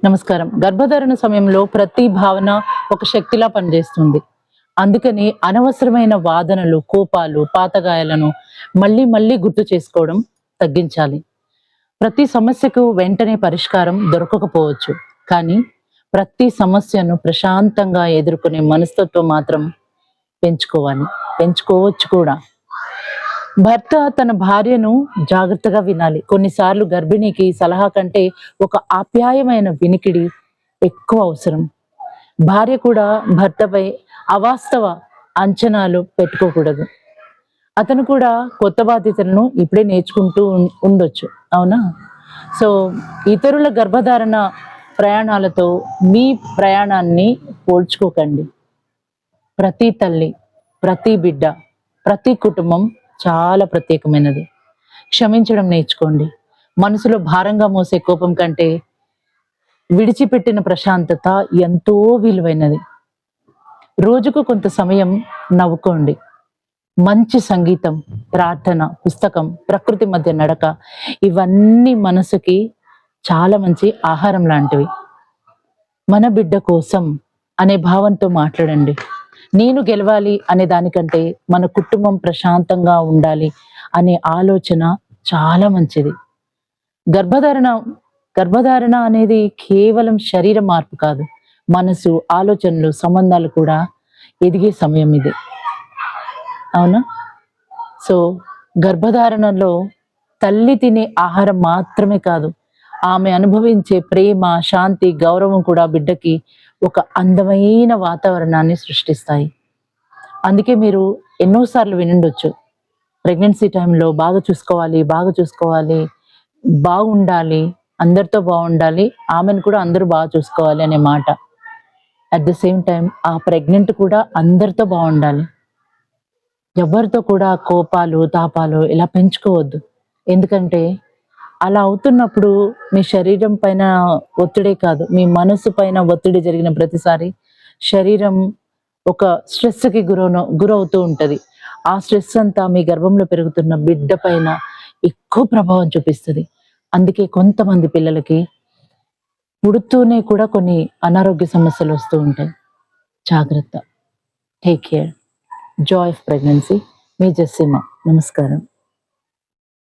నమస్కారం. గర్భధారణ సమయంలో ప్రతి భావన ఒక శక్తిలా పనిచేస్తుంది. అందుకని అనవసరమైన వాదనలు, కోపాలు, పాతగాయాలను మళ్ళీ మళ్ళీ గుర్తు చేసుకోవడం తగ్గించాలి. ప్రతి సమస్యకు వెంటనే పరిష్కారం దొరకకపోవచ్చు. కానీ ప్రతి సమస్యను ప్రశాంతంగా ఎదుర్కొనే మనస్తత్వం మాత్రం పెంచుకోవచ్చు కూడా. భర్త తన భార్యను జాగ్రత్తగా వినాలి. కొన్నిసార్లు గర్భిణికి సలహా కంటే ఒక ఆప్యాయమైన వినికిడి ఎక్కువ అవసరం. భార్య కూడా భర్తపై అవాస్తవ అంచనాలు పెట్టుకోకూడదు. అతను కూడా కొత్త బాధ్యతలను ఇప్పుడే నేర్చుకుంటూ ఉండొచ్చు, అవునా? సో ఇతరుల గర్భధారణ ప్రయాణాలతో మీ ప్రయాణాన్ని పోల్చుకోకండి. ప్రతి తల్లి, ప్రతి బిడ్డ, ప్రతి కుటుంబం చాలా ప్రత్యేకమైనది. క్షమించడం నేర్చుకోండి. మనసులో భారంగా మోసే కోపం కంటే విడిచిపెట్టిన ప్రశాంతత ఎంతో విలువైనది. రోజుకు కొంత సమయం నవ్వుకోండి. మంచి సంగీతం, ప్రార్థన, పుస్తకం, ప్రకృతి మధ్య నడక, ఇవన్నీ మనసుకి చాలా మంచి ఆహారం లాంటివి. మన బిడ్డ కోసం అనే భావంతో మాట్లాడండి. నేను గెలవాలి అనే దానికంటే మన కుటుంబం ప్రశాంతంగా ఉండాలి అనే ఆలోచన చాలా మంచిది. గర్భధారణ అనేది కేవలం శరీర మార్పు కాదు, మనసు, ఆలోచనలు, సంబంధాలు కూడా ఎదిగే సమయం ఇది, అవునా? సో గర్భధారణలో తల్లి తినే ఆహారం మాత్రమే కాదు, ఆమె అనుభవించే ప్రేమ, శాంతి, గౌరవం కూడా బిడ్డకి ఒక అందమైన వాతావరణాన్ని సృష్టిస్తాయి. అందుకే మీరు ఎన్నోసార్లు వినుండొచ్చు, ప్రెగ్నెన్సీ టైంలో బాగా చూసుకోవాలి, బాగుండాలి, అందరితో బాగుండాలి, ఆమెను కూడా అందరూ బాగా చూసుకోవాలి అనే మాట. అట్ ద సేమ్ టైం ఆ ప్రెగ్నెంట్ కూడా అందరితో బాగుండాలి. ఎవరితో కూడా కోపాలు, తాపాలు ఇలా పెంచుకోవద్దు. ఎందుకంటే అలా అవుతున్నప్పుడు మీ శరీరం పైన ఒత్తిడే కాదు, మీ మనసు పైన ఒత్తిడి జరిగిన ప్రతిసారి శరీరం ఒక స్ట్రెస్కి గురవుతూ ఉంటది. ఆ స్ట్రెస్ అంతా మీ గర్భంలో పెరుగుతున్న బిడ్డ పైన ఎక్కువ ప్రభావం చూపిస్తుంది. అందుకే కొంతమంది పిల్లలకి పుడుతూనే కూడా కొన్ని అనారోగ్య సమస్యలు వస్తూ ఉంటాయి. జాగ్రత్త. Take care. Joy of pregnancy. మీ జెస్సిమా. నమస్కారం.